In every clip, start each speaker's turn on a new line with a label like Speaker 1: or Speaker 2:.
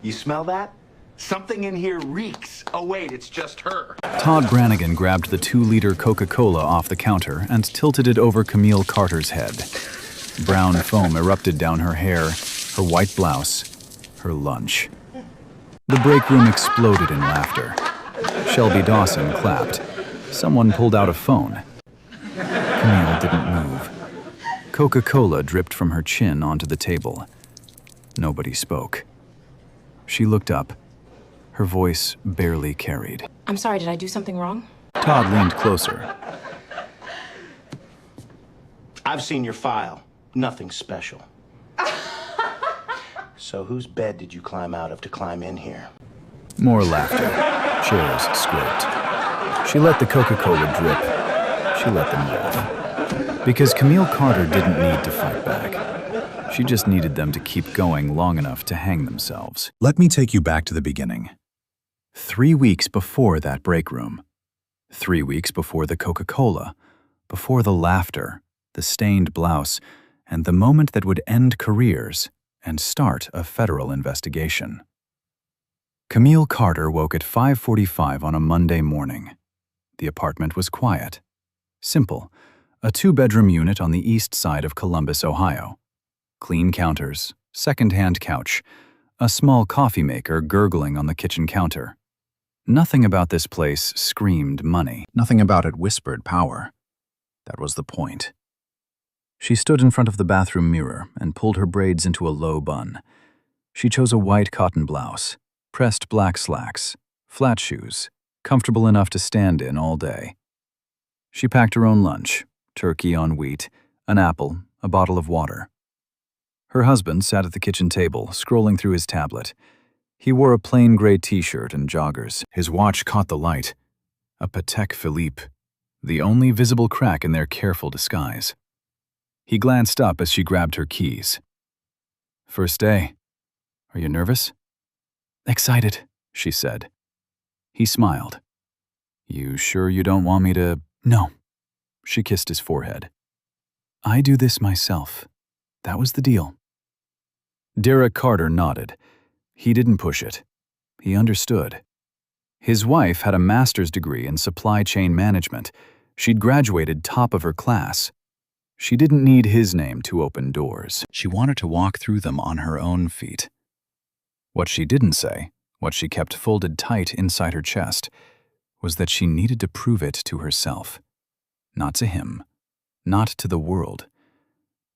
Speaker 1: You smell that? Something in here reeks. Oh wait, it's just her.
Speaker 2: Todd Brannigan grabbed the 2-liter Coca-Cola off the counter and tilted it over Camille Carter's head. Brown foam erupted down her hair, her white blouse, her lunch. The break room exploded in laughter. Shelby Dawson clapped. Someone pulled out a phone. Camille didn't move. Coca-Cola dripped from her chin onto the table. Nobody spoke. She looked up. Her voice barely carried.
Speaker 3: I'm sorry, did I do something wrong?
Speaker 2: Todd leaned closer.
Speaker 1: I've seen your file. Nothing special. So whose bed did you climb out of to climb in here?
Speaker 2: More laughter. Chairs scraped. She let the Coca-Cola drip. She let them laugh. Because Camille Carter didn't need to fight back. She just needed them to keep going long enough to hang themselves. Let me take you back to the beginning. 3 weeks before that break room. 3 weeks before the Coca-Cola. Before the laughter, the stained blouse, and the moment that would end careers and start a federal investigation. Camille Carter woke at 5:45 on a Monday morning. The apartment was quiet. Simple. A 2-bedroom unit on the east side of Columbus, Ohio. Clean counters, second-hand couch, a small coffee maker gurgling on the kitchen counter. Nothing about this place screamed money. Nothing about it whispered power. That was the point. She stood in front of the bathroom mirror and pulled her braids into a low bun. She chose a white cotton blouse, pressed black slacks, flat shoes, comfortable enough to stand in all day. She packed her own lunch, turkey on wheat, an apple, a bottle of water. Her husband sat at the kitchen table, scrolling through his tablet. He wore a plain gray t-shirt and joggers. His watch caught the light. A Patek Philippe, the only visible crack in their careful disguise. He glanced up as she grabbed her keys. "First day. Are you nervous?" "Excited," she said. He smiled. "You sure you don't want me to—" "No." She kissed his forehead. "I do this myself. That was the deal." Derek Carter nodded. He didn't push it. He understood. His wife had a master's degree in supply chain management. She'd graduated top of her class. She didn't need his name to open doors. She wanted to walk through them on her own feet. What she didn't say, what she kept folded tight inside her chest, was that she needed to prove it to herself. Not to him, not to the world,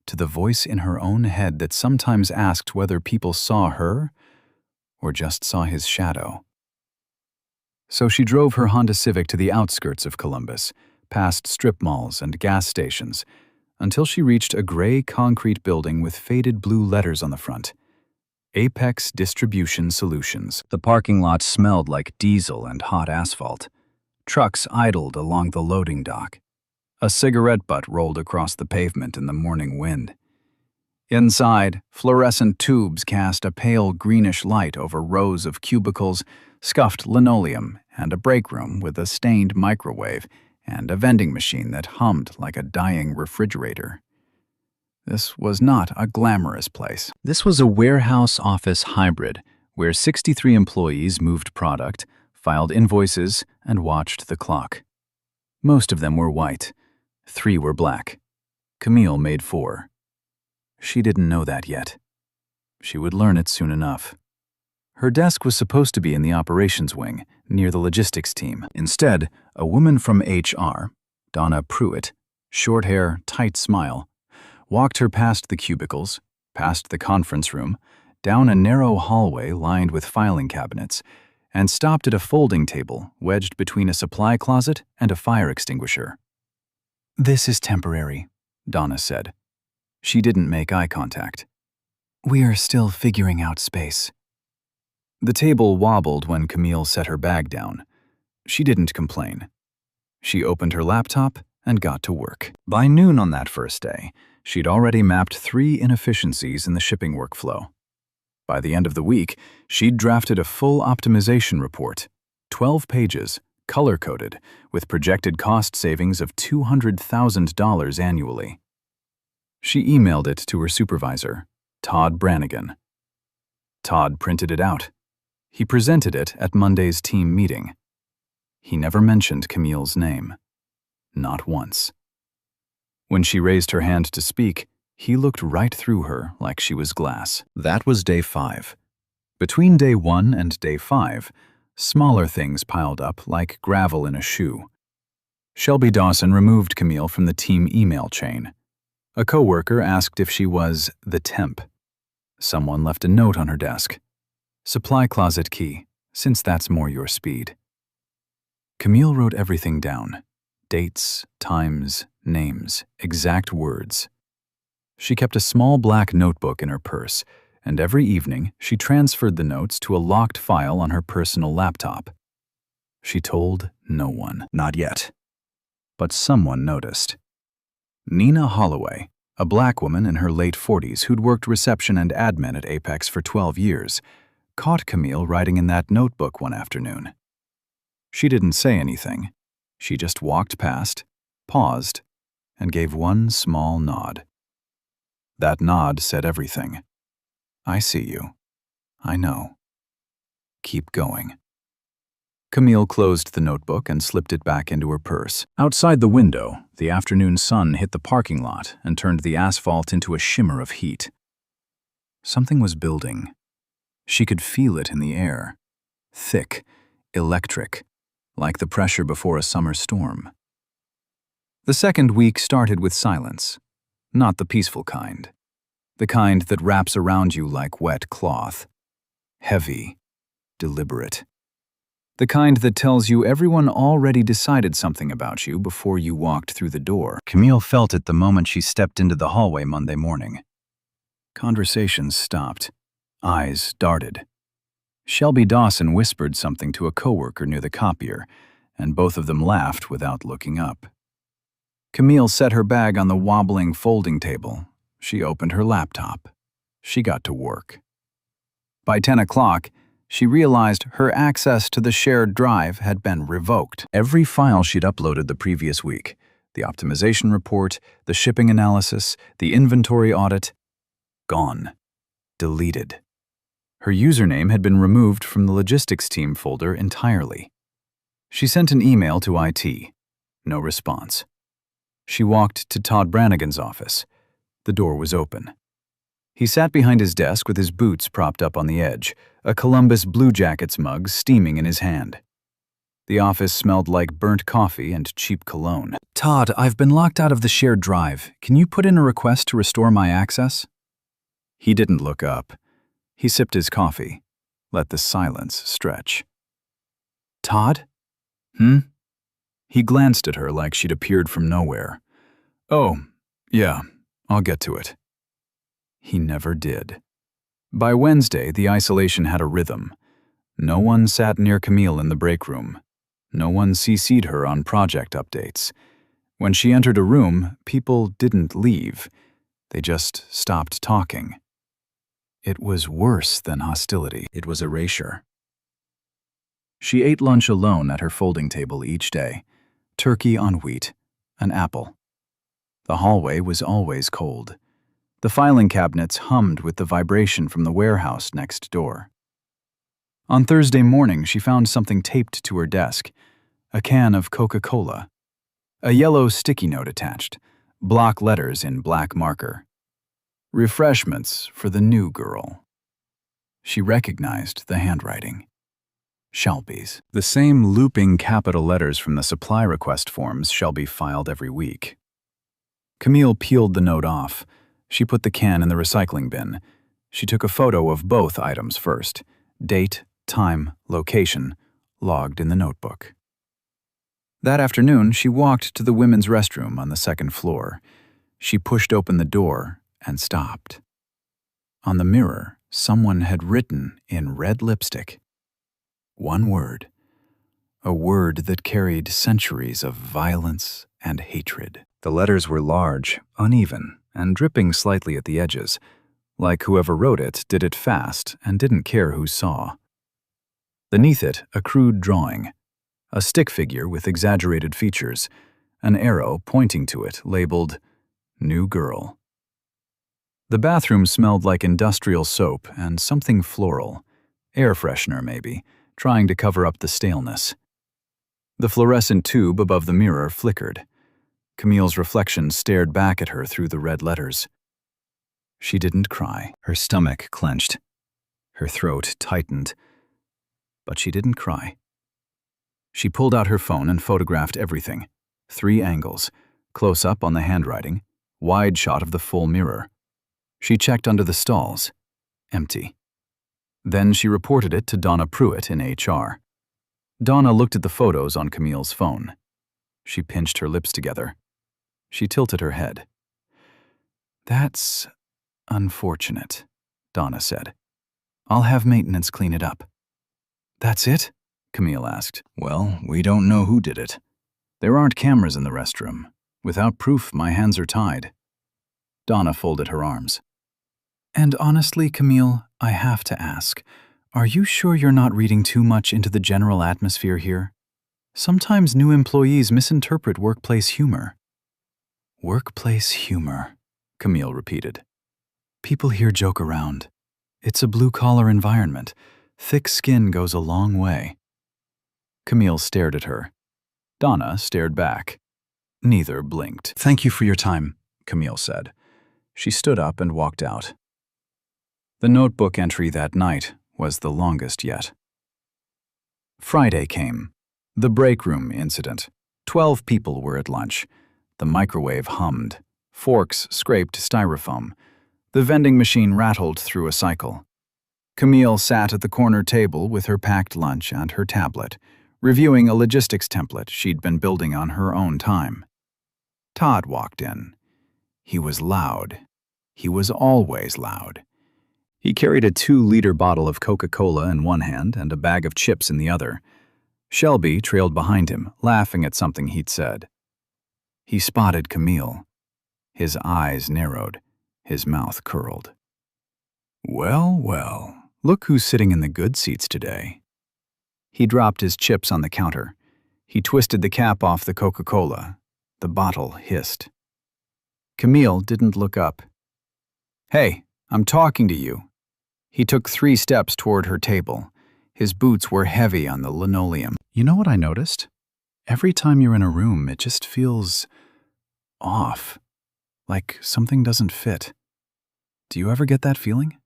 Speaker 2: to the voice in her own head that sometimes asked whether people saw her or just saw his shadow. So she drove her Honda Civic to the outskirts of Columbus, past strip malls and gas stations, until she reached a gray concrete building with faded blue letters on the front. Apex Distribution Solutions. The parking lot smelled like diesel and hot asphalt. Trucks idled along the loading dock. A cigarette butt rolled across the pavement in the morning wind. Inside, fluorescent tubes cast a pale greenish light over rows of cubicles, scuffed linoleum, and a break room with a stained microwave and a vending machine that hummed like a dying refrigerator. This was not a glamorous place. This was a warehouse office hybrid where 63 employees moved product, filed invoices, and watched the clock. Most of them were white. 3 were black. Camille made 4. She didn't know that yet. She would learn it soon enough. Her desk was supposed to be in the operations wing, near the logistics team. Instead, a woman from HR, Donna Pruitt, short hair, tight smile, walked her past the cubicles, past the conference room, down a narrow hallway lined with filing cabinets, and stopped at a folding table wedged between a supply closet and a fire extinguisher. "This is temporary," Donna said. She didn't make eye contact. "We are still figuring out space." The table wobbled when Camille set her bag down. She didn't complain. She opened her laptop and got to work. By noon on that first day, she'd already mapped 3 inefficiencies in the shipping workflow. By the end of the week, she'd drafted a full optimization report, 12 pages, color-coded, with projected cost savings of $200,000 annually. She emailed it to her supervisor, Todd Brannigan. Todd printed it out. He presented it at Monday's team meeting. He never mentioned Camille's name. Not once. When she raised her hand to speak, he looked right through her like she was glass. That was day 5. Between day 1 and day 5, smaller things piled up like gravel in a shoe. Shelby Dawson removed Camille from the team email chain. A coworker asked if she was the temp. Someone left a note on her desk. Supply closet key, since that's more your speed. Camille wrote everything down. Dates, times, names, exact words. She kept a small black notebook in her purse, and every evening she transferred the notes to a locked file on her personal laptop. She told no one. Not yet. But someone noticed. Nina Holloway, a black woman in her late 40s who'd worked reception and admin at Apex for 12 years, caught Camille writing in that notebook one afternoon. She didn't say anything. She just walked past, paused, and gave one small nod. That nod said everything. I see you. I know. Keep going. Camille closed the notebook and slipped it back into her purse. Outside the window, the afternoon sun hit the parking lot and turned the asphalt into a shimmer of heat. Something was building. She could feel it in the air. Thick, electric, like the pressure before a summer storm. The second week started with silence. Not the peaceful kind. The kind that wraps around you like wet cloth. Heavy, deliberate. The kind that tells you everyone already decided something about you before you walked through the door. Camille felt it the moment she stepped into the hallway Monday morning. Conversations stopped. Eyes darted. Shelby Dawson whispered something to a coworker near the copier, and both of them laughed without looking up. Camille set her bag on the wobbling folding table. She opened her laptop. She got to work. By 10 o'clock, she realized her access to the shared drive had been revoked. Every file she'd uploaded the previous week, the optimization report, the shipping analysis, the inventory audit, gone. Deleted. Her username had been removed from the logistics team folder entirely. She sent an email to IT. No response. She walked to Todd Brannigan's office. The door was open. He sat behind his desk with his boots propped up on the edge, a Columbus Blue Jackets mug steaming in his hand. The office smelled like burnt coffee and cheap cologne. "Todd, I've been locked out of the shared drive. Can you put in a request to restore my access?" He didn't look up. He sipped his coffee, let the silence stretch. "Todd? He glanced at her like she'd appeared from nowhere. "Oh, yeah, I'll get to it." He never did. By Wednesday, the isolation had a rhythm. No one sat near Camille in the break room. No one CC'd her on project updates. When she entered a room, people didn't leave. They just stopped talking. It was worse than hostility. It was erasure. She ate lunch alone at her folding table each day. Turkey on wheat, an apple. The hallway was always cold. The filing cabinets hummed with the vibration from the warehouse next door. On Thursday morning, she found something taped to her desk, a can of Coca-Cola. A yellow sticky note attached, block letters in black marker. Refreshments for the new girl. She recognized the handwriting. Shelby's. The same looping capital letters from the supply request forms Shelby filed every week. Camille peeled the note off. She put the can in the recycling bin. She took a photo of both items first. Date, time, location, logged in the notebook. That afternoon, she walked to the women's restroom on the second floor. She pushed open the door and stopped. On the mirror, someone had written in red lipstick. One word. A word that carried centuries of violence and hatred. The letters were large, uneven, and dripping slightly at the edges, like whoever wrote it did it fast and didn't care who saw. Beneath it, a crude drawing. A stick figure with exaggerated features, an arrow pointing to it labeled New Girl. The bathroom smelled like industrial soap and something floral. Air freshener, maybe, trying to cover up the staleness. The fluorescent tube above the mirror flickered. Camille's reflection stared back at her through the red letters. She didn't cry. Her stomach clenched. Her throat tightened. But she didn't cry. She pulled out her phone and photographed everything. 3 angles, close up on the handwriting, wide shot of the full mirror. She checked under the stalls. Empty. Then she reported it to Donna Pruitt in HR. Donna looked at the photos on Camille's phone. She pinched her lips together. She tilted her head. "That's unfortunate," Donna said. "I'll have maintenance clean it up." "That's it?" Camille asked. "Well, we don't know who did it. There aren't cameras in the restroom. Without proof, my hands are tied." Donna folded her arms. "And honestly, Camille, I have to ask, are you sure you're not reading too much into the general atmosphere here? Sometimes new employees misinterpret workplace humor." "Workplace humor," Camille repeated. "People here joke around. It's a blue-collar environment. Thick skin goes a long way." Camille stared at her. Donna stared back. Neither blinked. "Thank you for your time," Camille said. She stood up and walked out. The notebook entry that night was the longest yet. Friday came. The break room incident. 12 people were at lunch. The microwave hummed. Forks scraped styrofoam. The vending machine rattled through a cycle. Camille sat at the corner table with her packed lunch and her tablet, reviewing a logistics template she'd been building on her own time. Todd walked in. He was loud. He was always loud. He carried a 2-liter bottle of Coca-Cola in one hand and a bag of chips in the other. Shelby trailed behind him, laughing at something he'd said. He spotted Camille. His eyes narrowed. His mouth curled. "Well, well, look who's sitting in the good seats today." He dropped his chips on the counter. He twisted the cap off the Coca-Cola. The bottle hissed. Camille didn't look up. "Hey, I'm talking to you." He took 3 steps toward her table. His boots were heavy on the linoleum. "You know what I noticed? Every time you're in a room, it just feels off. Like something doesn't fit. Do you ever get that feeling?"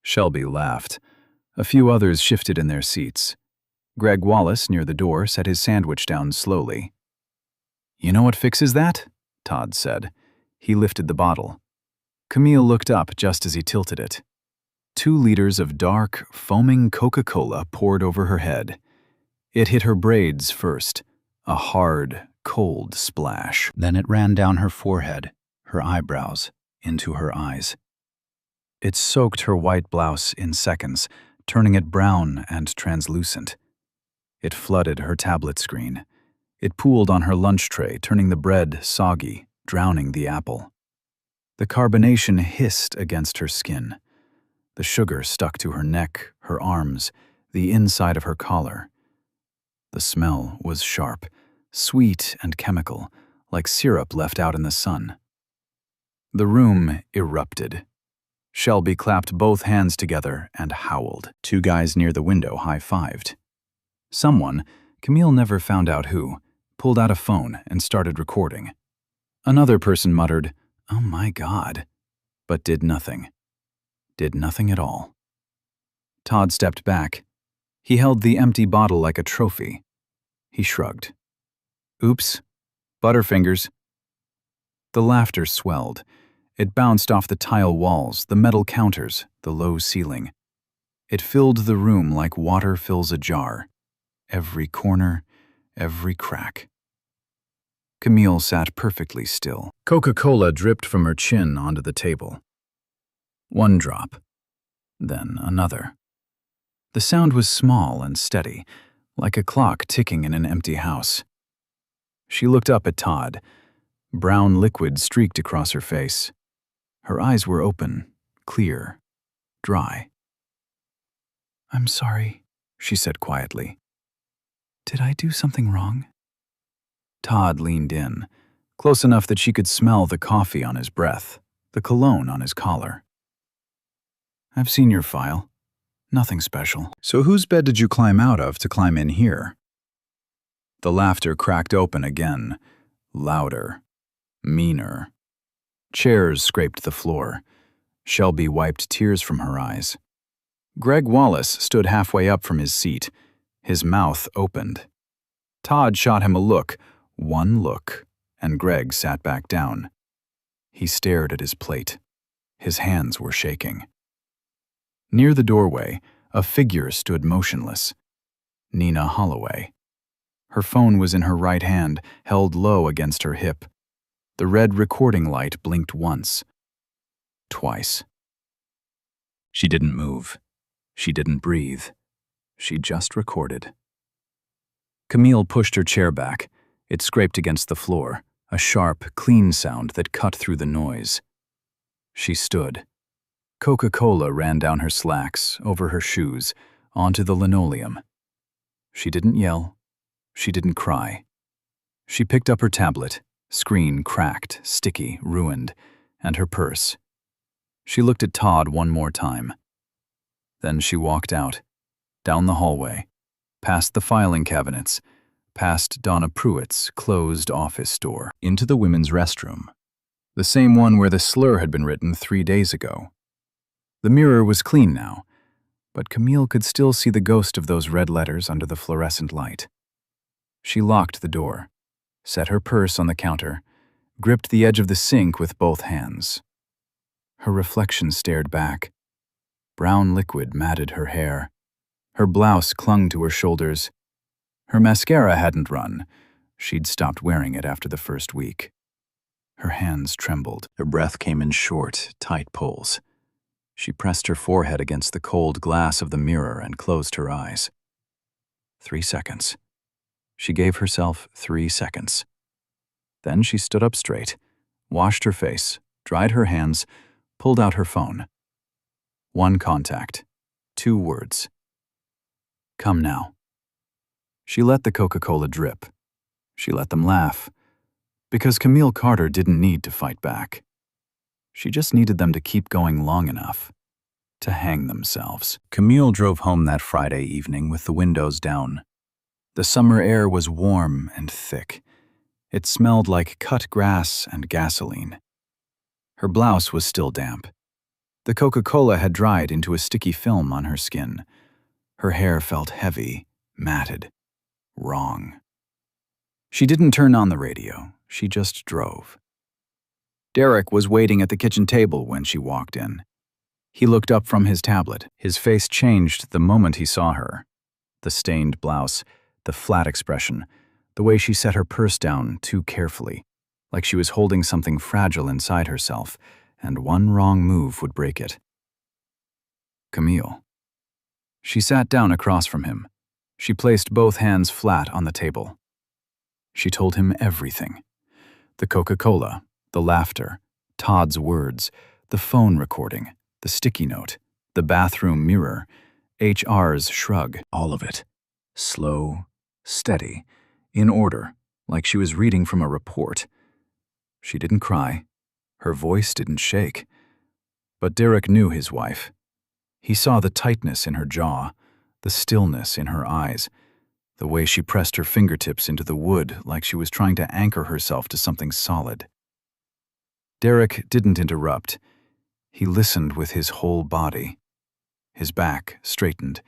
Speaker 2: Shelby laughed. A few others shifted in their seats. Greg Wallace, near the door, set his sandwich down slowly. "You know what fixes that?" Todd said. He lifted the bottle. Camille looked up just as he tilted it. 2 liters of dark, foaming Coca-Cola poured over her head. It hit her braids first, a hard, cold splash. Then it ran down her forehead, her eyebrows, into her eyes. It soaked her white blouse in seconds, turning it brown and translucent. It flooded her tablet screen. It pooled on her lunch tray, turning the bread soggy, drowning the apple. The carbonation hissed against her skin. The sugar stuck to her neck, her arms, the inside of her collar. The smell was sharp, sweet and chemical, like syrup left out in the sun. The room erupted. Shelby clapped both hands together and howled. 2 guys near the window high-fived. Someone, Camille never found out who, pulled out a phone and started recording. Another person muttered, "Oh my God," but did nothing. Did nothing at all. Todd stepped back. He held the empty bottle like a trophy. He shrugged. "Oops. Butterfingers." The laughter swelled. It bounced off the tile walls, the metal counters, the low ceiling. It filled the room like water fills a jar. Every corner, every crack. Camille sat perfectly still. Coca-Cola dripped from her chin onto the table. 1 drop. Then another. The sound was small and steady, like a clock ticking in an empty house. She looked up at Todd. Brown liquid streaked across her face. Her eyes were open, clear, dry. "I'm sorry," she said quietly. "Did I do something wrong?" Todd leaned in, close enough that she could smell the coffee on his breath, the cologne on his collar. "I've seen your file. Nothing special." "So whose bed did you climb out of to climb in here?" The laughter cracked open again, louder, meaner. Chairs scraped the floor. Shelby wiped tears from her eyes. Greg Wallace stood halfway up from his seat. His mouth opened. Todd shot him a look, one look, and Greg sat back down. He stared at his plate. His hands were shaking. Near the doorway, a figure stood motionless. Nina Holloway. Her phone was in her right hand, held low against her hip. The red recording light blinked once. Twice. She didn't move. She didn't breathe. She just recorded. Camille pushed her chair back. It scraped against the floor, a sharp, clean sound that cut through the noise. She stood. Coca-Cola ran down her slacks, over her shoes, onto the linoleum. She didn't yell. She didn't cry. She picked up her tablet, screen cracked, sticky, ruined, and her purse. She looked at Todd one more time. Then she walked out, down the hallway, past the filing cabinets, past Donna Pruitt's closed office door, into the women's restroom, the same one where the slur had been written 3 days ago. The mirror was clean now, but Camille could still see the ghost of those red letters under the fluorescent light. She locked the door, set her purse on the counter, gripped the edge of the sink with both hands. Her reflection stared back. Brown liquid matted her hair. Her blouse clung to her shoulders. Her mascara hadn't run. She'd stopped wearing it after the first week. Her hands trembled. Her breath came in short, tight pulls. She pressed her forehead against the cold glass of the mirror and closed her eyes. 3 seconds. She gave herself 3 seconds. Then she stood up straight, washed her face, dried her hands, pulled out her phone. 1 contact. 2 words. "Come now." She let the Coca-Cola drip. She let them laugh. Because Camille Carter didn't need to fight back. She just needed them to keep going long enough. To hang themselves. Camille drove home that Friday evening with the windows down. The summer air was warm and thick. It smelled like cut grass and gasoline. Her blouse was still damp. The Coca-Cola had dried into a sticky film on her skin. Her hair felt heavy, matted, wrong. She didn't turn on the radio. She just drove. Derek was waiting at the kitchen table when she walked in. He looked up from his tablet. His face changed the moment he saw her. The stained blouse, the flat expression, the way she set her purse down too carefully, like she was holding something fragile inside herself, and one wrong move would break it. Camille. She sat down across from him. She placed both hands flat on the table. She told him everything. The Coca-Cola, the laughter, Todd's words, the phone recording, the sticky note, the bathroom mirror, HR's shrug, all of it. Slow, steady, in order, like she was reading from a report. She didn't cry. Her voice didn't shake. But Derek knew his wife. He saw the tightness in her jaw, the stillness in her eyes, the way she pressed her fingertips into the wood like she was trying to anchor herself to something solid. Derek didn't interrupt. He listened with his whole body. His back straightened.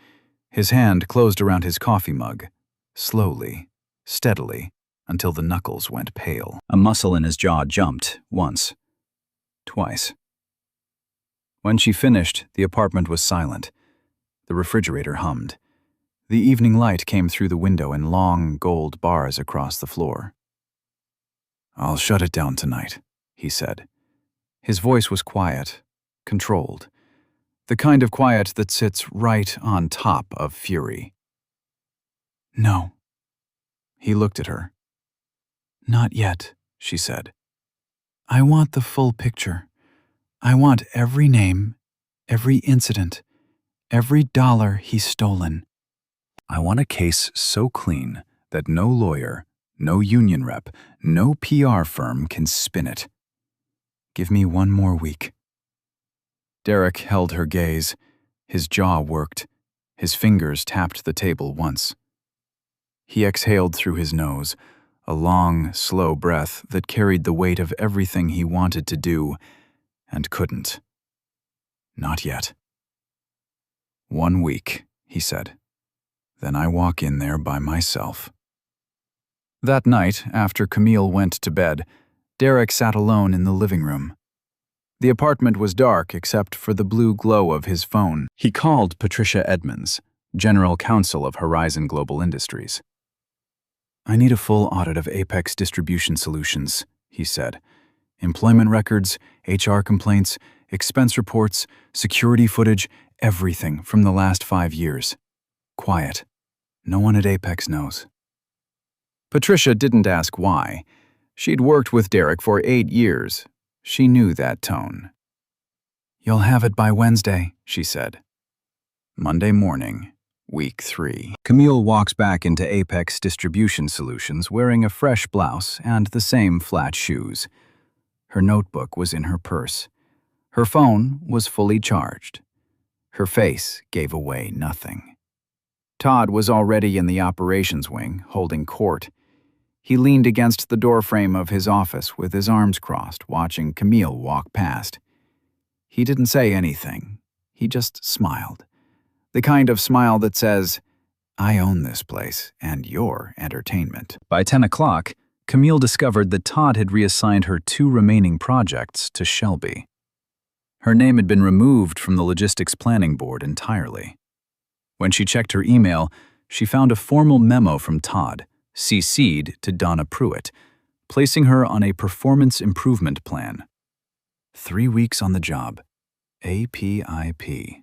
Speaker 2: His hand closed around his coffee mug, slowly, steadily, until the knuckles went pale. A muscle in his jaw jumped, once, twice. When she finished, the apartment was silent. The refrigerator hummed. The evening light came through the window in long, gold bars across the floor. "I'll shut it down tonight," he said. His voice was quiet, controlled. The kind of quiet that sits right on top of fury. "No." He looked at her. "Not yet," she said. "I want the full picture. I want every name, every incident, every dollar he's stolen. I want a case so clean that no lawyer, no union rep, no PR firm can spin it. Give me one more week. Derek held her gaze. His jaw worked. His fingers tapped the table once. He exhaled through his nose, a long, slow breath that carried the weight of everything he wanted to do and couldn't. Not yet. 1 week, he said. Then I walk in there by myself. That night, after Camille went to bed, Derek sat alone in the living room. The apartment was dark except for the blue glow of his phone. He called Patricia Edmonds, General Counsel of Horizon Global Industries. I need a full audit of Apex Distribution Solutions, he said. Employment records, HR complaints, expense reports, security footage, everything from the last 5 years. Quiet. No one at Apex knows. Patricia didn't ask why. She'd worked with Derek for 8 years. She knew that tone. You'll have it by Wednesday, she said. Monday morning, week 3. Camille walks back into Apex Distribution Solutions wearing a fresh blouse and the same flat shoes. Her notebook was in her purse. Her phone was fully charged. Her face gave away nothing. Todd was already in the operations wing, holding court. He leaned against the doorframe of his office with his arms crossed, watching Camille walk past. He didn't say anything. He just smiled. The kind of smile that says, I own this place and your entertainment. By 10 o'clock, Camille discovered that Todd had reassigned her 2 remaining projects to Shelby. Her name had been removed from the logistics planning board entirely. When she checked her email, she found a formal memo from Todd, CC'd to Donna Pruitt, placing her on a performance improvement plan. 3 weeks on the job. APIP.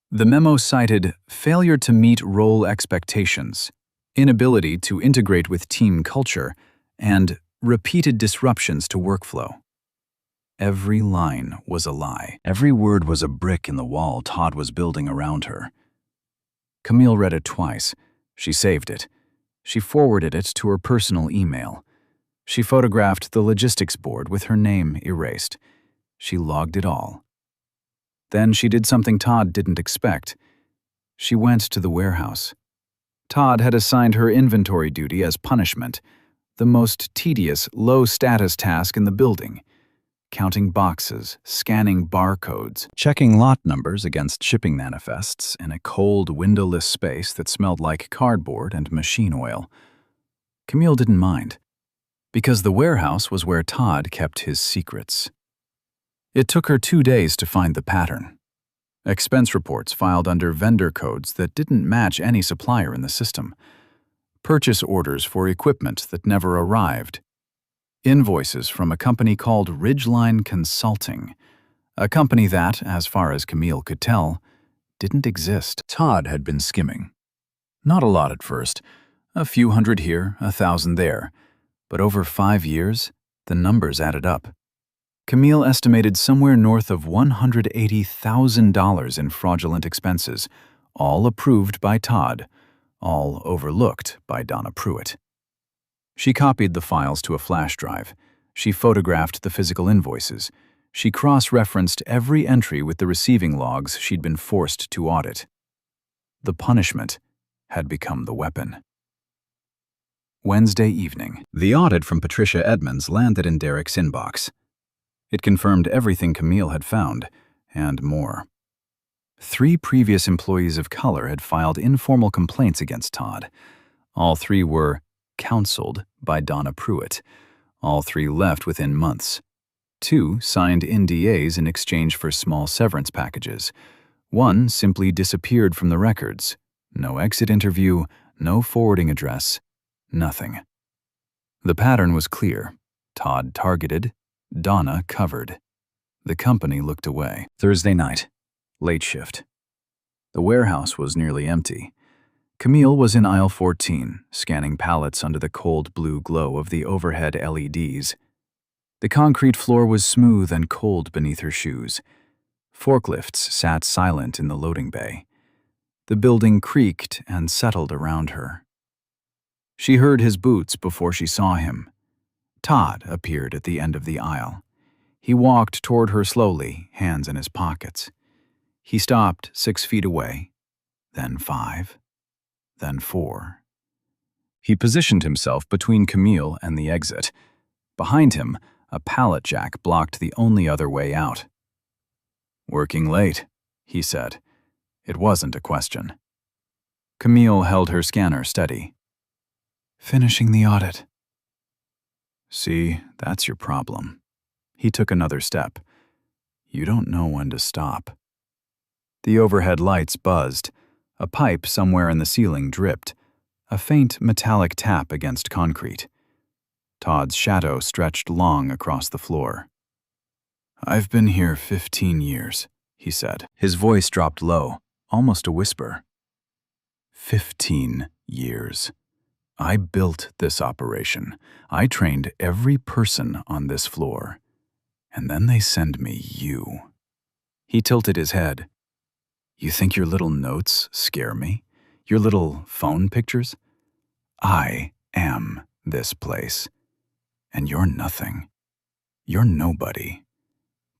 Speaker 2: The memo cited failure to meet role expectations, inability to integrate with team culture, and repeated disruptions to workflow. Every line was a lie. Every word was a brick in the wall Todd was building around her. Camille read it twice. She saved it. She forwarded it to her personal email. She photographed the logistics board with her name erased. She logged it all. Then she did something Todd didn't expect. She went to the warehouse. Todd had assigned her inventory duty as punishment, the most tedious, low-status task in the building. Counting boxes, scanning barcodes, checking lot numbers against shipping manifests in a cold, windowless space that smelled like cardboard and machine oil. Camille didn't mind, because the warehouse was where Todd kept his secrets. It took her 2 days to find the pattern. Expense reports filed under vendor codes that didn't match any supplier in the system. Purchase orders for equipment that never arrived. Invoices from a company called Ridgeline Consulting, a company that, as far as Camille could tell, didn't exist. Todd had been skimming. Not a lot at first, a few hundred here, 1,000 there, but over 5 years, the numbers added up. Camille estimated somewhere north of $180,000 in fraudulent expenses, all approved by Todd, all overlooked by Donna Pruitt. She copied the files to a flash drive. She photographed the physical invoices. She cross-referenced every entry with the receiving logs she'd been forced to audit. The punishment had become the weapon. Wednesday evening. The audit from Patricia Edmonds landed in Derek's inbox. It confirmed everything Camille had found, and more. 3 previous employees of color had filed informal complaints against Todd. All 3 were counseled by Donna Pruitt. All 3 left within months. 2 signed NDAs in exchange for small severance packages. 1 simply disappeared from the records. No exit interview, no forwarding address, nothing. The pattern was clear. Todd targeted, Donna covered. The company looked away. Thursday night, late shift. The warehouse was nearly empty. Camille was in aisle 14, scanning pallets under the cold blue glow of the overhead LEDs. The concrete floor was smooth and cold beneath her shoes. Forklifts sat silent in the loading bay. The building creaked and settled around her. She heard his boots before she saw him. Todd appeared at the end of the aisle. He walked toward her slowly, hands in his pockets. He stopped 6 feet away, then 5, then 4. He positioned himself between Camille and the exit. Behind him, a pallet jack blocked the only other way out. "Working late," he said. It wasn't a question. Camille held her scanner steady. "Finishing the audit." "See, that's your problem." He took another step. "You don't know when to stop." The overhead lights buzzed. A pipe somewhere in the ceiling dripped. A faint metallic tap against concrete. Todd's shadow stretched long across the floor. "I've been here 15 years, he said. His voice dropped low, almost a whisper. 15 years. I built this operation. I trained every person on this floor. And then they send me you." He tilted his head. "You think your little notes scare me? Your little phone pictures? I am this place. And you're nothing. You're nobody.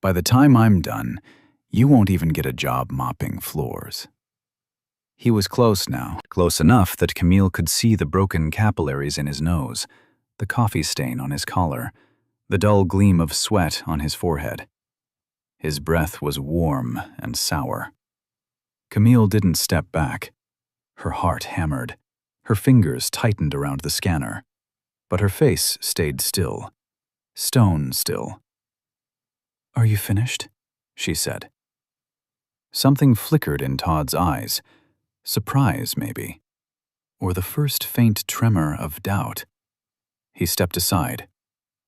Speaker 2: By the time I'm done, you won't even get a job mopping floors." He was close now, close enough that Camille could see the broken capillaries in his nose, the coffee stain on his collar, the dull gleam of sweat on his forehead. His breath was warm and sour. Camille didn't step back. Her heart hammered. Her fingers tightened around the scanner. But her face stayed still. Stone still. "Are you finished?" she said. Something flickered in Todd's eyes. Surprise, maybe. Or the first faint tremor of doubt. He stepped aside,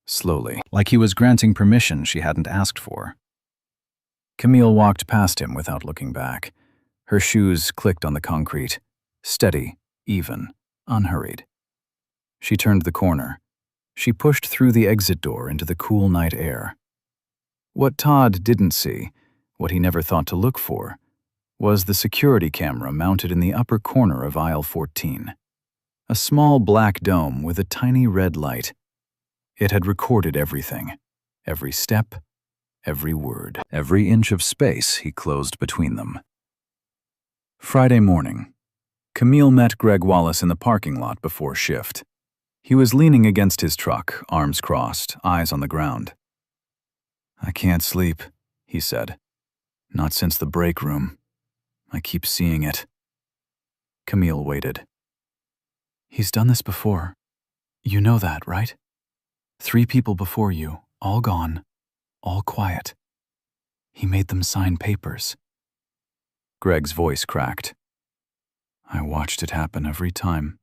Speaker 2: slowly, like he was granting permission she hadn't asked for. Camille walked past him without looking back. Her shoes clicked on the concrete, steady, even, unhurried. She turned the corner. She pushed through the exit door into the cool night air. What Todd didn't see, what he never thought to look for, was the security camera mounted in the upper corner of aisle 14. A small black dome with a tiny red light. It had recorded everything. Every step, every word, every inch of space he closed between them. Friday morning. Camille met Greg Wallace in the parking lot before shift. He was leaning against his truck, arms crossed, eyes on the ground. "I can't sleep," he said. "Not since the break room. I keep seeing it." Camille waited. "He's done this before. You know that, right? 3 people before you, all gone, all quiet. He made them sign papers." Greg's voice cracked. "I watched it happen every time.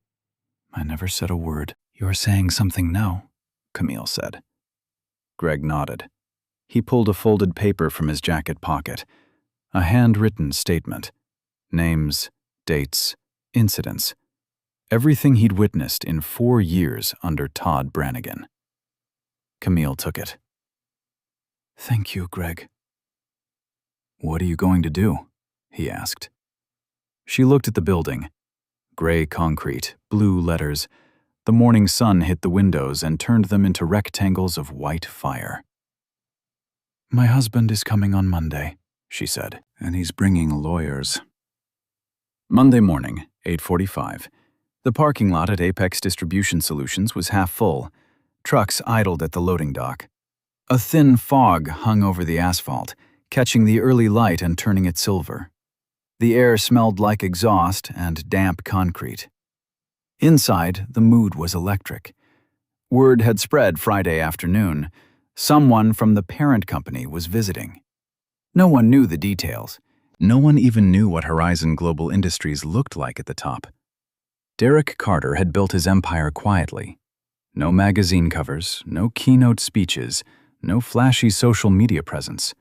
Speaker 2: I never said a word." "You're saying something now," Camille said. Greg nodded. He pulled a folded paper from his jacket pocket. A handwritten statement. Names, dates, incidents. Everything he'd witnessed in 4 years under Todd Brannigan. Camille took it. "Thank you, Greg." "What are you going to do?" he asked. She looked at the building. Gray concrete, blue letters. The morning sun hit the windows and turned them into rectangles of white fire. "My husband is coming on Monday," she said, "and he's bringing lawyers." Monday morning, 8:45. The parking lot at Apex Distribution Solutions was half full. Trucks idled at the loading dock. A thin fog hung over the asphalt, catching the early light and turning it silver. The air smelled like exhaust and damp concrete. Inside, the mood was electric. Word had spread Friday afternoon. Someone from the parent company was visiting. No one knew the details. No one even knew what Horizon Global Industries looked like at the top. Derek Carter had built his empire quietly. No magazine covers, no keynote speeches, no flashy social media presence.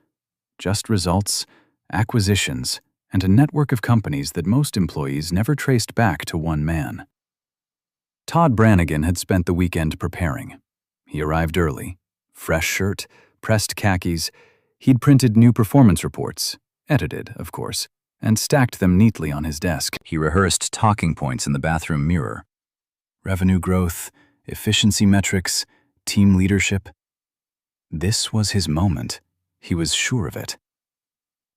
Speaker 2: Just results, acquisitions, and a network of companies that most employees never traced back to one man. Todd Brannigan had spent the weekend preparing. He arrived early. Fresh shirt, pressed khakis. He'd printed new performance reports, edited, of course, and stacked them neatly on his desk. He rehearsed talking points in the bathroom mirror. Revenue growth, efficiency metrics, team leadership. This was his moment. He was sure of it.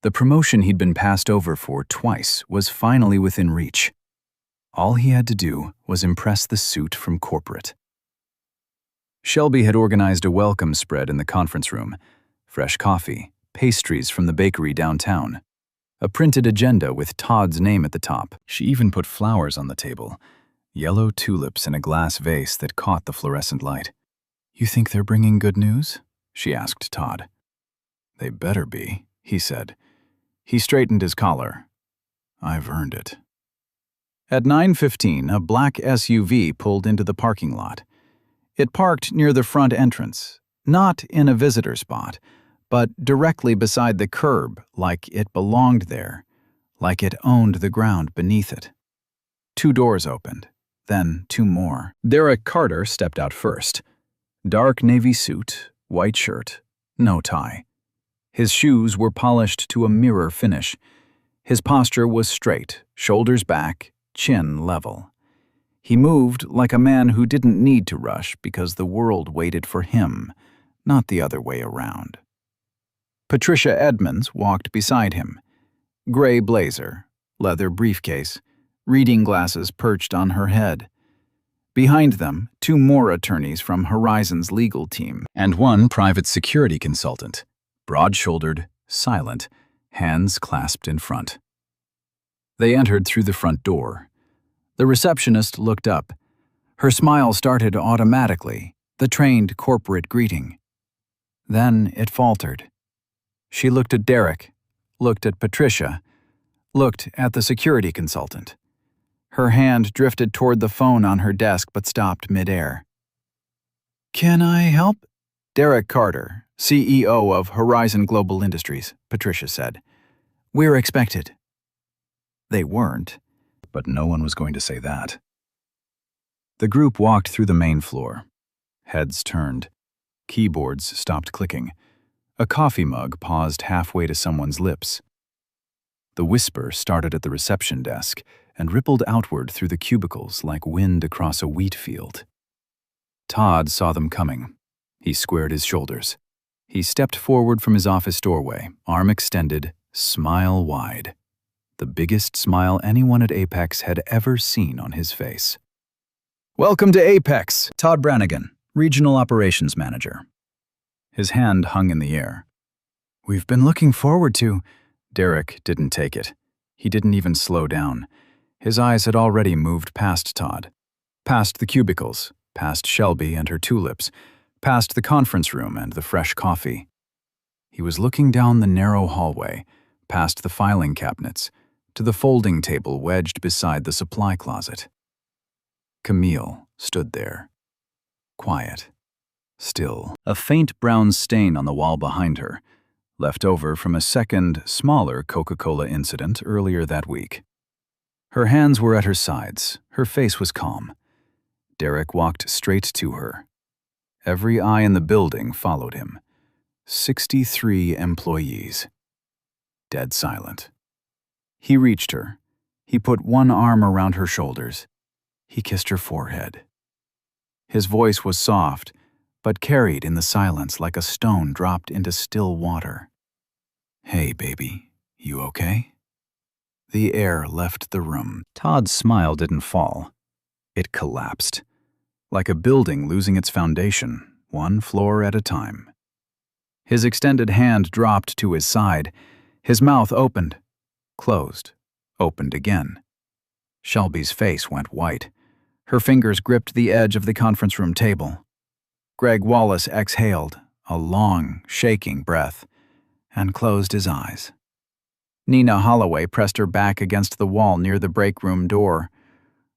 Speaker 2: The promotion he'd been passed over for twice was finally within reach. All he had to do was impress the suit from corporate. Shelby had organized a welcome spread in the conference room. Fresh coffee, pastries from the bakery downtown, a printed agenda with Todd's name at the top. She even put flowers on the table, yellow tulips in a glass vase that caught the fluorescent light. "You think they're bringing good news?" she asked Todd. "They better be," he said. He straightened his collar. "I've earned it." At 9:15, a black SUV pulled into the parking lot. It parked near the front entrance, not in a visitor spot, but directly beside the curb, like it belonged there, like it owned the ground beneath it. 2 doors opened, then 2 more. Derek Carter stepped out first. Dark navy suit, white shirt, no tie. His shoes were polished to a mirror finish. His posture was straight, shoulders back, chin level. He moved like a man who didn't need to rush because the world waited for him, not the other way around. Patricia Edmonds walked beside him. Gray blazer, leather briefcase, reading glasses perched on her head. Behind them, 2 more attorneys from Horizon's legal team and 1 private security consultant, broad-shouldered, silent, hands clasped in front. They entered through the front door. The receptionist looked up. Her smile started automatically, the trained corporate greeting. Then it faltered. She looked at Derek, looked at Patricia, looked at the security consultant. Her hand drifted toward the phone on her desk but stopped midair. "Can I help?" "Derek Carter, CEO of Horizon Global Industries," Patricia said. "We're expected." They weren't, but no one was going to say that. The group walked through the main floor. Heads turned. Keyboards stopped clicking. A coffee mug paused halfway to someone's lips. The whisper started at the reception desk and rippled outward through the cubicles like wind across a wheat field. Todd saw them coming. He squared his shoulders. He stepped forward from his office doorway, arm extended, smile wide. The biggest smile anyone at Apex had ever seen on his face. "Welcome to Apex, Todd Brannigan, Regional Operations Manager." His hand hung in the air. "We've been looking forward to—" Derek didn't take it. He didn't even slow down. His eyes had already moved past Todd, past the cubicles, past Shelby and her tulips, past the conference room and the fresh coffee. He was looking down the narrow hallway, past the filing cabinets, to the folding table wedged beside the supply closet. Camille stood there, quiet, still, a faint brown stain on the wall behind her, left over from a second, smaller Coca-Cola incident earlier that week. Her hands were at her sides, her face was calm. Derek walked straight to her. Every eye in the building followed him. 63 employees. Dead silent. He reached her. He put one arm around her shoulders. He kissed her forehead. His voice was soft, but carried in the silence like a stone dropped into still water. "Hey, baby, you okay?" The air left the room. Todd's smile didn't fall. It collapsed, like a building losing its foundation, 1 floor at a time. His extended hand dropped to his side. His mouth opened, closed, opened again. Shelby's face went white. Her fingers gripped the edge of the conference room table. Greg Wallace exhaled, a long, shaking breath, and closed his eyes. Nina Holloway pressed her back against the wall near the break room door.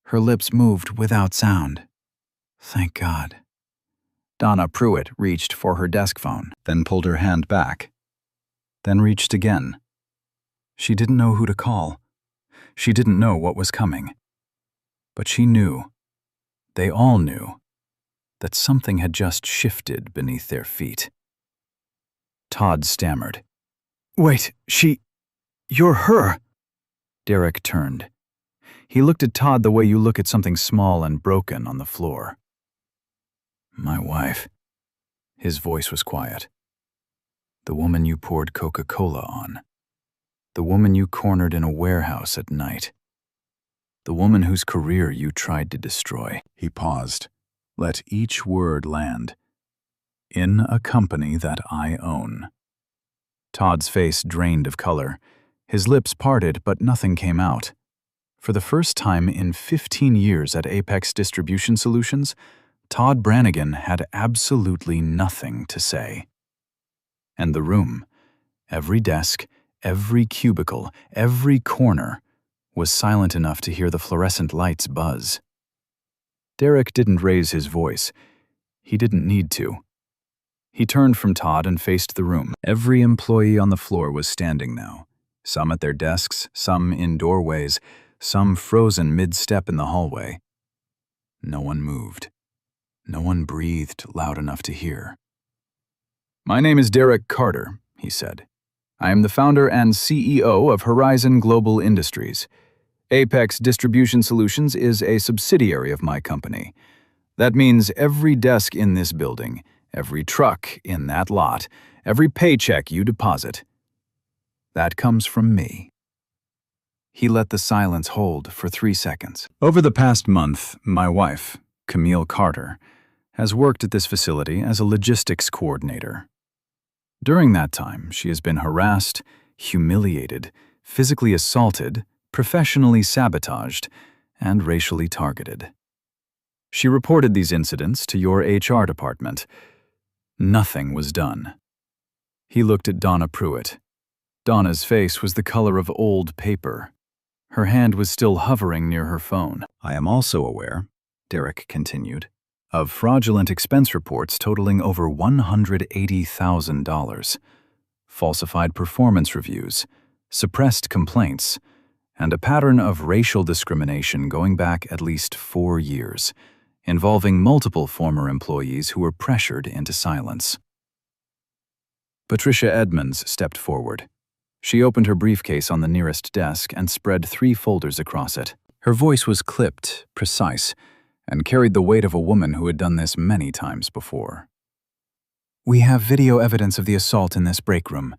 Speaker 2: Her lips moved without sound. "Thank God." Donna Pruitt reached for her desk phone, then pulled her hand back, then reached again. She didn't know who to call. She didn't know what was coming. But she knew, they all knew, that something had just shifted beneath their feet. Todd stammered. "Wait, you're her." Derek turned. He looked at Todd the way you look at something small and broken on the floor. "My wife." His voice was quiet. The woman you poured Coca-Cola on. The woman you cornered in a warehouse at night. The woman whose career you tried to destroy. He paused. Let each word land. In a company that I own. Todd's face drained of color. His lips parted, but nothing came out. For the first time in 15 years at Apex Distribution Solutions, Todd Brannigan had absolutely nothing to say. And the room, every desk, every cubicle, every corner, was silent enough to hear the fluorescent lights buzz. Derek didn't raise his voice. He didn't need to. He turned from Todd and faced the room. Every employee on the floor was standing now, some at their desks, some in doorways, some frozen mid-step in the hallway. No one moved. No one breathed loud enough to hear. "My name is Derek Carter," he said. "I am the founder and CEO of Horizon Global Industries. Apex Distribution Solutions is a subsidiary of my company. That means every desk in this building, every truck in that lot, every paycheck you deposit, that comes from me." He let the silence hold for 3 seconds. "Over the past month, my wife, Camille Carter, has worked at this facility as a logistics coordinator. During that time, she has been harassed, humiliated, physically assaulted, professionally sabotaged, and racially targeted. She reported these incidents to your HR department. Nothing was done." He looked at Donna Pruitt. Donna's face was the color of old paper. Her hand was still hovering near her phone. "I am also aware," Derek continued, "of fraudulent expense reports totaling over $180,000, falsified performance reviews, suppressed complaints, and a pattern of racial discrimination going back at least 4 years, involving multiple former employees who were pressured into silence." Patricia Edmonds stepped forward. She opened her briefcase on the nearest desk and spread 3 folders across it. Her voice was clipped, precise, and carried the weight of a woman who had done this many times before. "We have video evidence of the assault in this break room.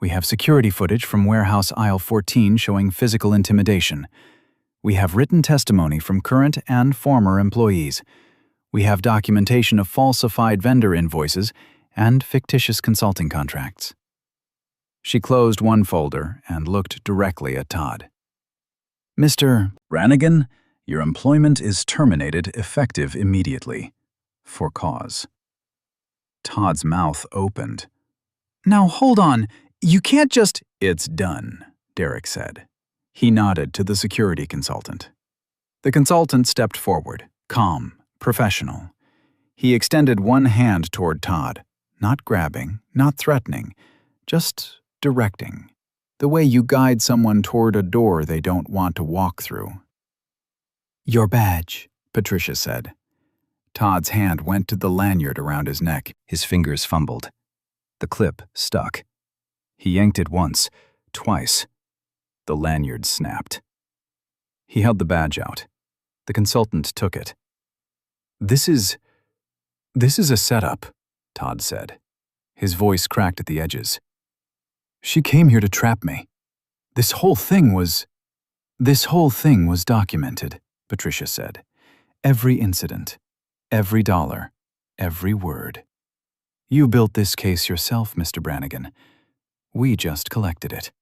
Speaker 2: We have security footage from warehouse aisle 14 showing physical intimidation. We have written testimony from current and former employees. We have documentation of falsified vendor invoices and fictitious consulting contracts." She closed one folder and looked directly at Todd. "Mr. Brannigan, your employment is terminated effective immediately. For cause." Todd's mouth opened. "Now hold on, you can't just—" "It's done," Derek said. He nodded to the security consultant. The consultant stepped forward, calm, professional. He extended one hand toward Todd, not grabbing, not threatening, just directing, the way you guide someone toward a door they don't want to walk through. "Your badge," Patricia said. Todd's hand went to the lanyard around his neck. His fingers fumbled. The clip stuck. He yanked it once, twice. The lanyard snapped. He held the badge out. The consultant took it. This is a setup," Todd said. His voice cracked at the edges. "She came here to trap me. This whole thing was documented," Patricia said. "Every incident, every dollar, every word. You built this case yourself, Mr. Brannigan. We just collected it."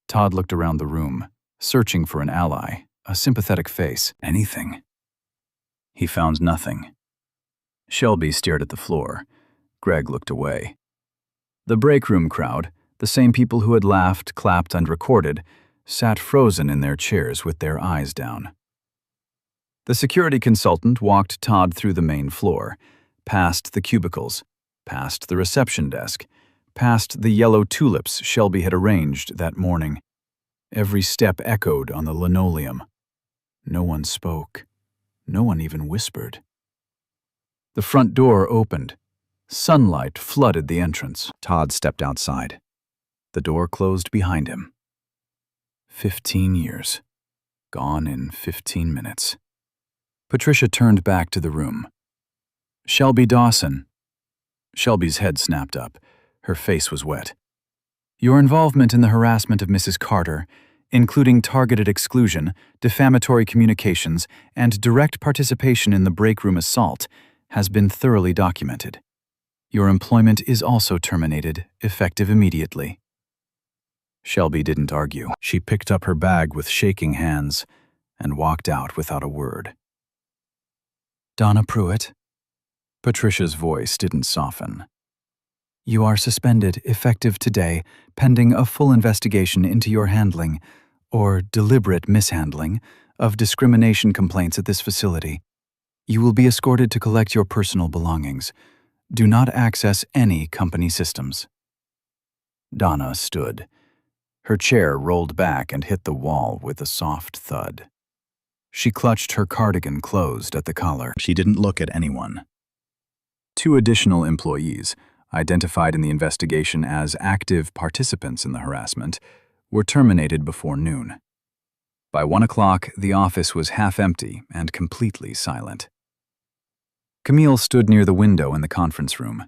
Speaker 2: Todd looked around the room, searching for an ally, a sympathetic face, anything. He found nothing. Shelby stared at the floor. Greg looked away. The break room crowd, the same people who had laughed, clapped, and recorded, sat frozen in their chairs with their eyes down. The security consultant walked Todd through the main floor, past the cubicles, past the reception desk, past the yellow tulips Shelby had arranged that morning. Every step echoed on the linoleum. No one spoke. No one even whispered. The front door opened. Sunlight flooded the entrance. Todd stepped outside. The door closed behind him. 15 years. Gone in 15 minutes. Patricia turned back to the room. "Shelby Dawson," Shelby's head snapped up. Her face was wet. Your involvement in the harassment of Mrs. Carter, including targeted exclusion, defamatory communications, and direct participation in the break room assault, has been thoroughly documented. Your employment is also terminated, effective immediately. Shelby didn't argue. She picked up her bag with shaking hands and walked out without a word. Donna Pruitt? Patricia's voice didn't soften. You are suspended, effective today, pending a full investigation into your handling, or deliberate mishandling, of discrimination complaints at this facility. You will be escorted to collect your personal belongings. Do not access any company systems. Donna stood. Her chair rolled back and hit the wall with a soft thud. She clutched her cardigan closed at the collar. She didn't look at anyone. 2 additional employees, identified in the investigation as active participants in the harassment, were terminated before noon. By 1 o'clock, the office was half empty and completely silent. Camille stood near the window in the conference room.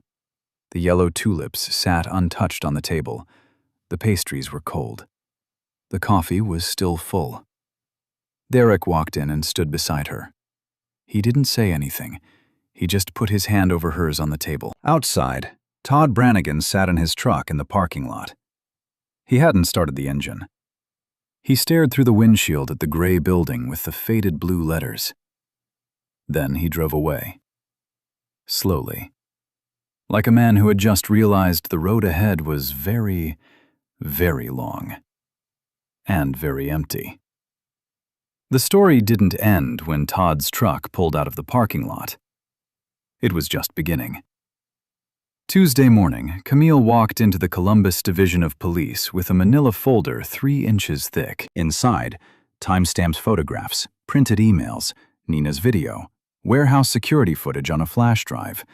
Speaker 2: The yellow tulips sat untouched on the table. The pastries were cold. The coffee was still full. Derek walked in and stood beside her. He didn't say anything. He just put his hand over hers on the table. Outside, Todd Brannigan sat in his truck in the parking lot. He hadn't started the engine. He stared through the windshield at the gray building with the faded blue letters. Then he drove away. Slowly. Like a man who had just realized the road ahead was very, very long. And very empty. The story didn't end when Todd's truck pulled out of the parking lot. It was just beginning. Tuesday morning, Camille walked into the Columbus Division of Police with a manila folder 3 inches thick. Inside, timestamped photographs, printed emails, Nina's video, warehouse security footage on a flash drive,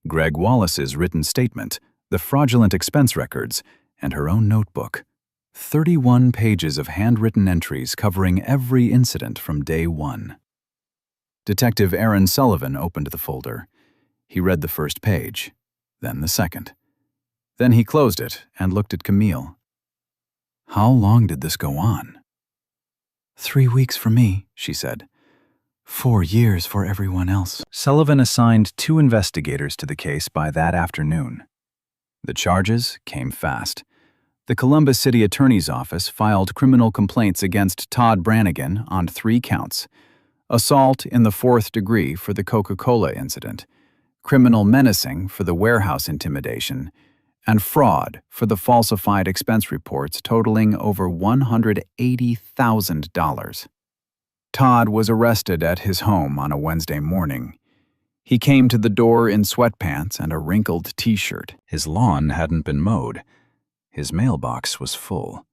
Speaker 2: Greg Wallace's written statement, the fraudulent expense records, and her own notebook. 31 pages of handwritten entries covering every incident from day 1. Detective Aaron Sullivan opened the folder. He read the first page, then the second. Then he closed it and looked at Camille. How long did this go on? 3 weeks for me, she said. 4 years for everyone else. Sullivan assigned 2 investigators to the case by that afternoon. The charges came fast. The Columbus City Attorney's Office filed criminal complaints against Todd Brannigan on 3 counts: assault in the 4th degree for the Coca-Cola incident, criminal menacing for the warehouse intimidation, and fraud for the falsified expense reports totaling over $180,000. Todd was arrested at his home on a Wednesday morning. He came to the door in sweatpants and a wrinkled t-shirt. His lawn hadn't been mowed. His mailbox was full.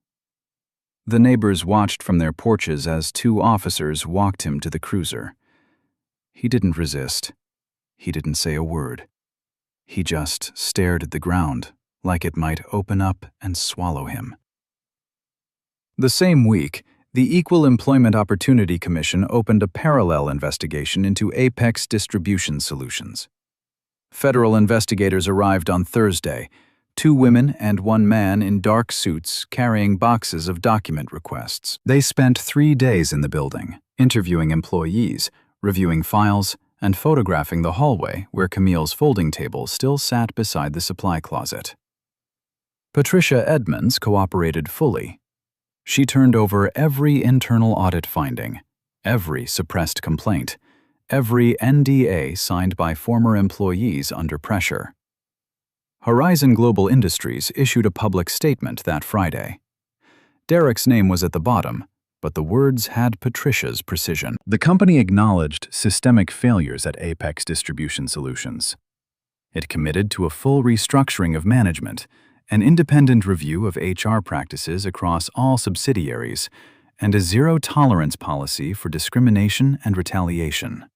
Speaker 2: The neighbors watched from their porches as 2 officers walked him to the cruiser. He didn't resist. He didn't say a word. He just stared at the ground, like it might open up and swallow him. The same week, the Equal Employment Opportunity Commission opened a parallel investigation into Apex Distribution Solutions. Federal investigators arrived on Thursday, 2 women and 1 man in dark suits carrying boxes of document requests. They spent 3 days in the building, interviewing employees, reviewing files, and photographing the hallway where Camille's folding table still sat beside the supply closet. Patricia Edmonds cooperated fully. She turned over every internal audit finding, every suppressed complaint, every NDA signed by former employees under pressure. Horizon Global Industries issued a public statement that Friday. Derek's name was at the bottom, but the words had Patricia's precision. The company acknowledged systemic failures at Apex Distribution Solutions. It committed to a full restructuring of management, an independent review of HR practices across all subsidiaries, and a zero-tolerance policy for discrimination and retaliation.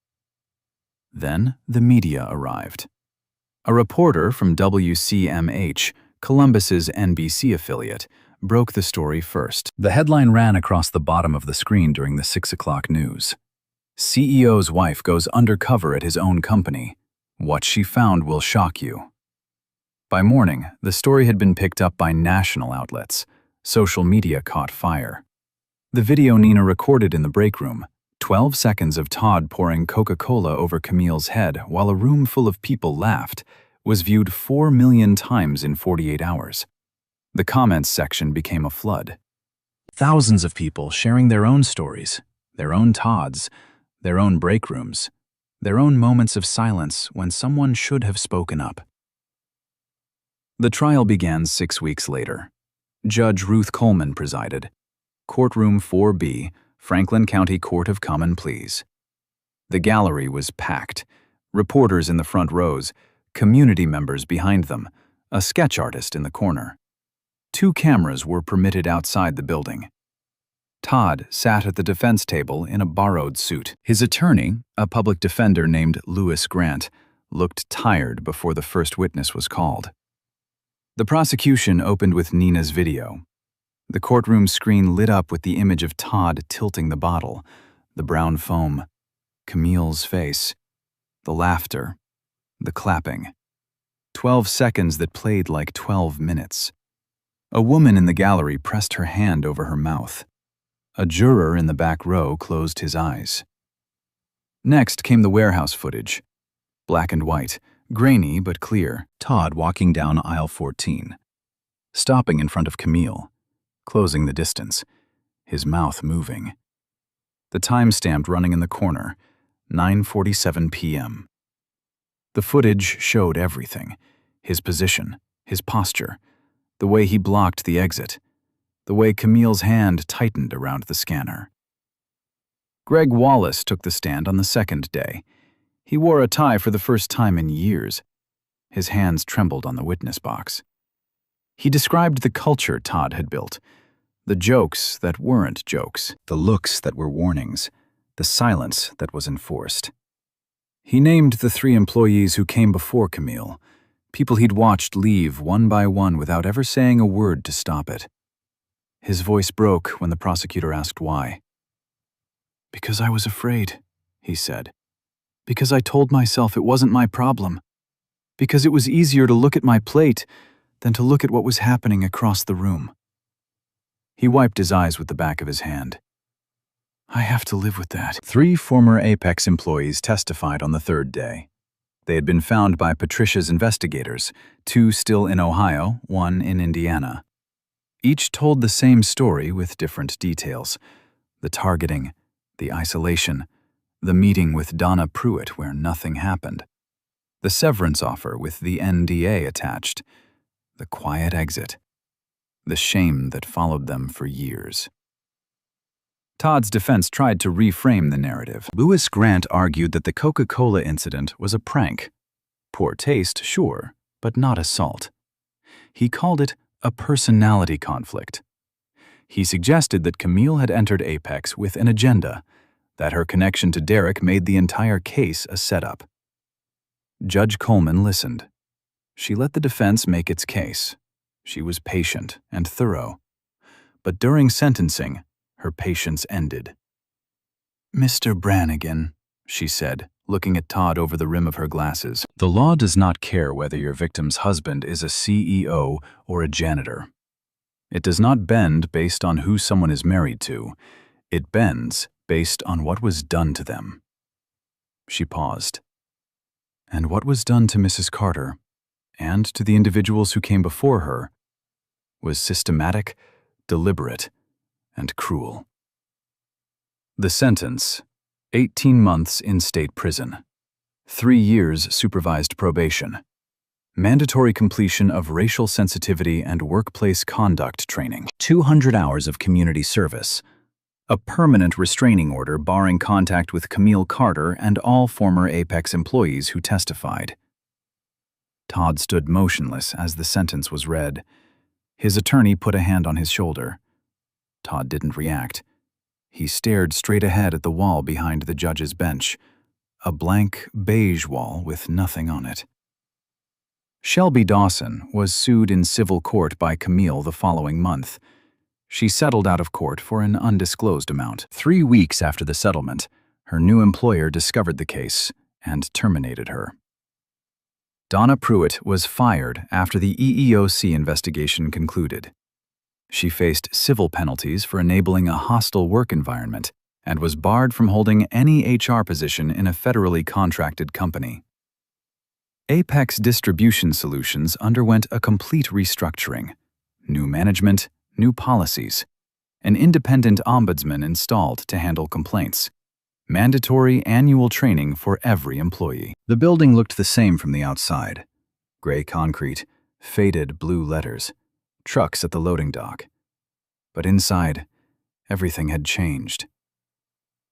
Speaker 2: Then the media arrived. A reporter from WCMH, Columbus's NBC affiliate, broke the story first. The headline ran across the bottom of the screen during the 6 o'clock news. CEO's wife goes undercover at his own company. What she found will shock you. By morning, the story had been picked up by national outlets. Social media caught fire. The video Nina recorded in the break room, 12 seconds of Todd pouring Coca-Cola over Camille's head while a room full of people laughed, was viewed 4 million times in 48 hours. The comments section became a flood. Thousands of people sharing their own stories, their own Todds, their own break rooms, their own moments of silence when someone should have spoken up. The trial began 6 weeks later. Judge Ruth Coleman presided. Courtroom 4B, Franklin County Court of Common Pleas. The gallery was packed. Reporters in the front rows, community members behind them, a sketch artist in the corner. 2 cameras were permitted outside the building. Todd sat at the defense table in a borrowed suit. His attorney, a public defender named Lewis Grant, looked tired before the first witness was called. The prosecution opened with Nina's video. The courtroom screen lit up with the image of Todd tilting the bottle, the brown foam, Camille's face, the laughter, the clapping. 12 seconds that played like 12 minutes. A woman in the gallery pressed her hand over her mouth. A juror in the back row closed his eyes. Next came the warehouse footage. Black and white, grainy but clear. Todd walking down aisle 14. Stopping in front of Camille. Closing the distance. His mouth moving. The timestamp running in the corner. 9:47 p.m. The footage showed everything. His position, his posture, the way he blocked the exit, the way Camille's hand tightened around the scanner. Greg Wallace took the stand on the second day. He wore a tie for the first time in years. His hands trembled on the witness box. He described the culture Todd had built, the jokes that weren't jokes, the looks that were warnings, the silence that was enforced. He named the 3 employees who came before Camille, people he'd watched leave one by one without ever saying a word to stop it. His voice broke when the prosecutor asked why. "Because I was afraid," he said. "Because I told myself it wasn't my problem. Because it was easier to look at my plate than to look at what was happening across the room." He wiped his eyes with the back of his hand. "I have to live with that." 3 former Apex employees testified on the third day. They had been found by Patricia's investigators, 2 still in Ohio, 1 in Indiana. Each told the same story with different details. The targeting, the isolation, the meeting with Donna Pruitt where nothing happened. The severance offer with the NDA attached. The quiet exit. The shame that followed them for years. Todd's defense tried to reframe the narrative. Lewis Grant argued that the Coca-Cola incident was a prank. Poor taste, sure, but not assault. He called it a personality conflict. He suggested that Camille had entered Apex with an agenda, that her connection to Derek made the entire case a setup. Judge Coleman listened. She let the defense make its case. She was patient and thorough. But during sentencing, her patience ended. "Mr. Brannigan," she said, looking at Todd over the rim of her glasses, "the law does not care whether your victim's husband is a CEO or a janitor. It does not bend based on who someone is married to. It bends based on what was done to them." She paused. And what was done to Mrs. Carter, and to the individuals who came before her, was systematic, deliberate, and cruel. The sentence: 18 months in state prison, 3 years supervised probation, mandatory completion of racial sensitivity and workplace conduct training, 200 hours of community service, a permanent restraining order barring contact with Camille Carter and all former Apex employees who testified. Todd stood motionless as the sentence was read. His attorney put a hand on his shoulder. Todd didn't react. He stared straight ahead at the wall behind the judge's bench, a blank beige wall with nothing on it. Shelby Dawson was sued in civil court by Camille the following month. She settled out of court for an undisclosed amount. 3 weeks after the settlement, her new employer discovered the case and terminated her. Donna Pruitt was fired after the EEOC investigation concluded. She faced civil penalties for enabling a hostile work environment and was barred from holding any HR position in a federally contracted company. Apex Distribution Solutions underwent a complete restructuring. New management, new policies. An independent ombudsman installed to handle complaints. Mandatory annual training for every employee. The building looked the same from the outside. Gray concrete, faded blue letters, trucks at the loading dock. But inside, everything had changed.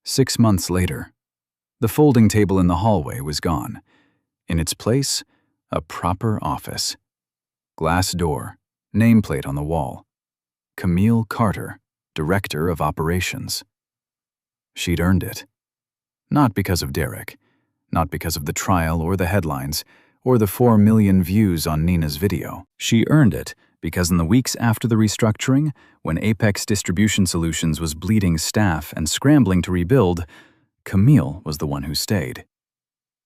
Speaker 2: 6 months later, the folding table in the hallway was gone. In its place, a proper office. Glass door, nameplate on the wall. Camille Carter, Director of Operations. She'd earned it. Not because of Derek, not because of the trial or the headlines, or the 4 million views on Nina's video. She earned it because in the weeks after the restructuring, when Apex Distribution Solutions was bleeding staff and scrambling to rebuild, Camille was the one who stayed.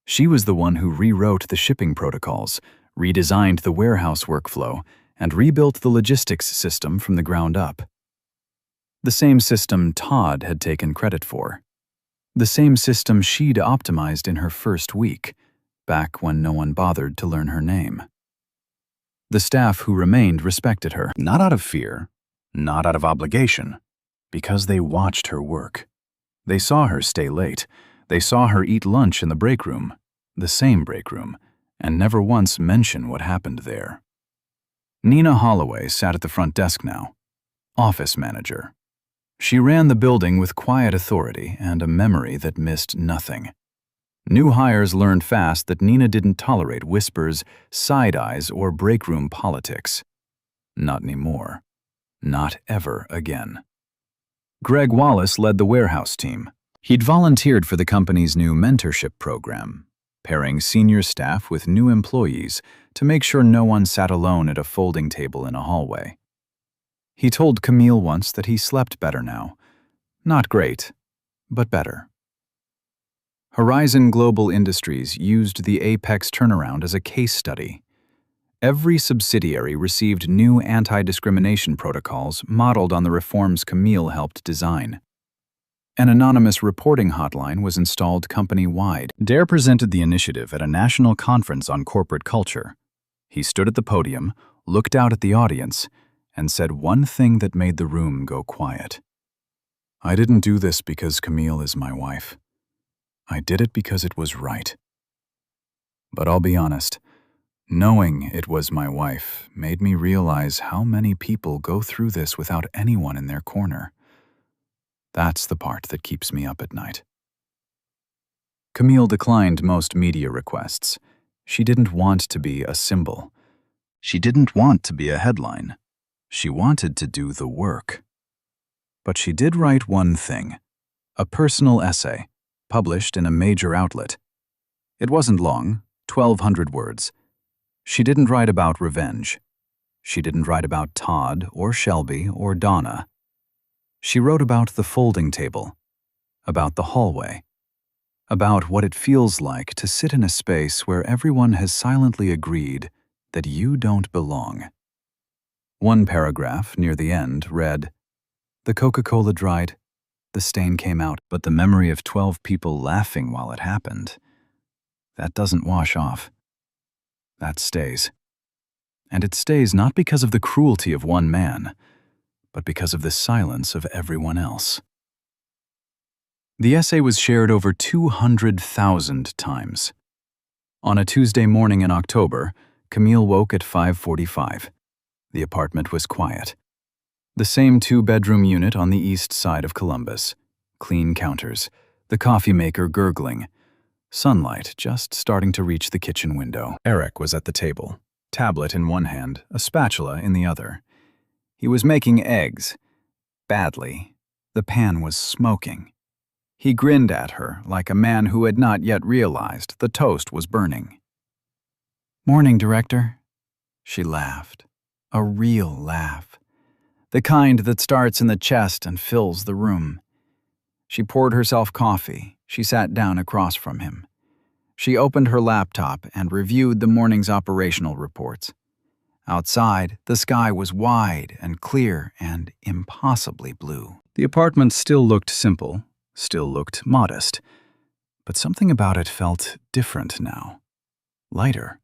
Speaker 2: She was the one who rewrote the shipping protocols, redesigned the warehouse workflow, and rebuilt the logistics system from the ground up. The same system Todd had taken credit for. The same system she'd optimized in her first week, back when no one bothered to learn her name. The staff who remained respected her, not out of fear, not out of obligation, because they watched her work. They saw her stay late. They saw her eat lunch in the break room, the same break room, and never once mention what happened there. Nina Holloway sat at the front desk now, office manager. She ran the building with quiet authority and a memory that missed nothing. New hires learned fast that Nina didn't tolerate whispers, side eyes, or break room politics. Not anymore. Not ever again. Greg Wallace led the warehouse team. He'd volunteered for the company's new mentorship program, pairing senior staff with new employees to make sure no one sat alone at a folding table in a hallway. He told Camille once that he slept better now. Not great, but better. Horizon Global Industries used the Apex turnaround as a case study. Every subsidiary received new anti-discrimination protocols modeled on the reforms Camille helped design. An anonymous reporting hotline was installed company-wide. Dare presented the initiative at a national conference on corporate culture. He stood at the podium, looked out at the audience, and said one thing that made the room go quiet. "I didn't do this because Camille is my wife. I did it because it was right." But I'll be honest, knowing it was my wife made me realize how many people go through this without anyone in their corner. That's the part that keeps me up at night. Camille declined most media requests. She didn't want to be a symbol. She didn't want to be a headline. She wanted to do the work. But she did write one thing, a personal essay, published in a major outlet. It wasn't long, 1,200 words. She didn't write about revenge. She didn't write about Todd or Shelby or Donna. She wrote about the folding table, about the hallway, about what it feels like to sit in a space where everyone has silently agreed that you don't belong. One paragraph near the end read, "The Coca-Cola dried, the stain came out, but the memory of 12 people laughing while it happened, that doesn't wash off. That stays. And it stays not because of the cruelty of one man, but because of the silence of everyone else." The essay was shared over 200,000 times. On a Tuesday morning in October, Camille woke at 5:45. The apartment was quiet. The same 2-bedroom unit on the east side of Columbus. Clean counters, the coffee maker gurgling. Sunlight just starting to reach the kitchen window. Eric was at the table, tablet in one hand, a spatula in the other. He was making eggs. Badly. The pan was smoking. He grinned at her like a man who had not yet realized the toast was burning. "Morning, Director." She laughed. A real laugh. The kind that starts in the chest and fills the room. She poured herself coffee. She sat down across from him. She opened her laptop and reviewed the morning's operational reports. Outside, the sky was wide and clear and impossibly blue. The apartment still looked simple, still looked modest, but something about it felt different now. Lighter.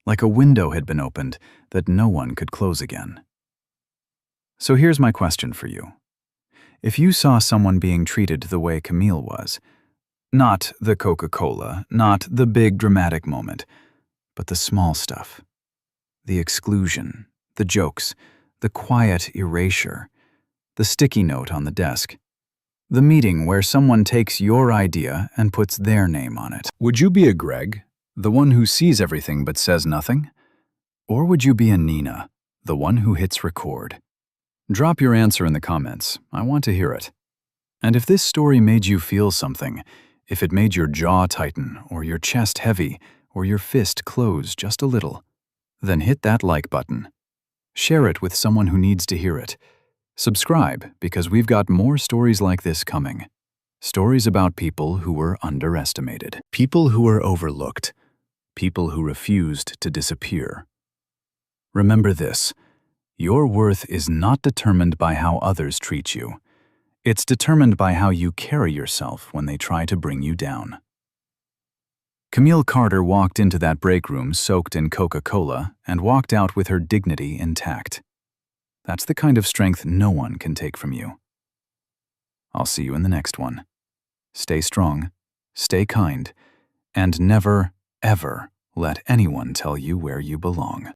Speaker 2: Like a window had been opened that no one could close again. So here's my question for you. If you saw someone being treated the way Camille was, not the Coca-Cola, not the big dramatic moment, but the small stuff, the exclusion, the jokes, the quiet erasure, the sticky note on the desk, the meeting where someone takes your idea and puts their name on it. Would you be a Greg, the one who sees everything but says nothing? Or would you be a Nina, the one who hits record? Drop your answer in the comments. I want to hear it. And if this story made you feel something, if it made your jaw tighten, or your chest heavy, or your fist close just a little, then hit that like button. Share it with someone who needs to hear it. Subscribe, because we've got more stories like this coming. Stories about people who were underestimated, people who were overlooked, people who refused to disappear. Remember this: your worth is not determined by how others treat you. It's determined by how you carry yourself when they try to bring you down. Camille Carter walked into that break room soaked in Coca-Cola and walked out with her dignity intact. That's the kind of strength no one can take from you. I'll see you in the next one. Stay strong, stay kind, and never, ever let anyone tell you where you belong.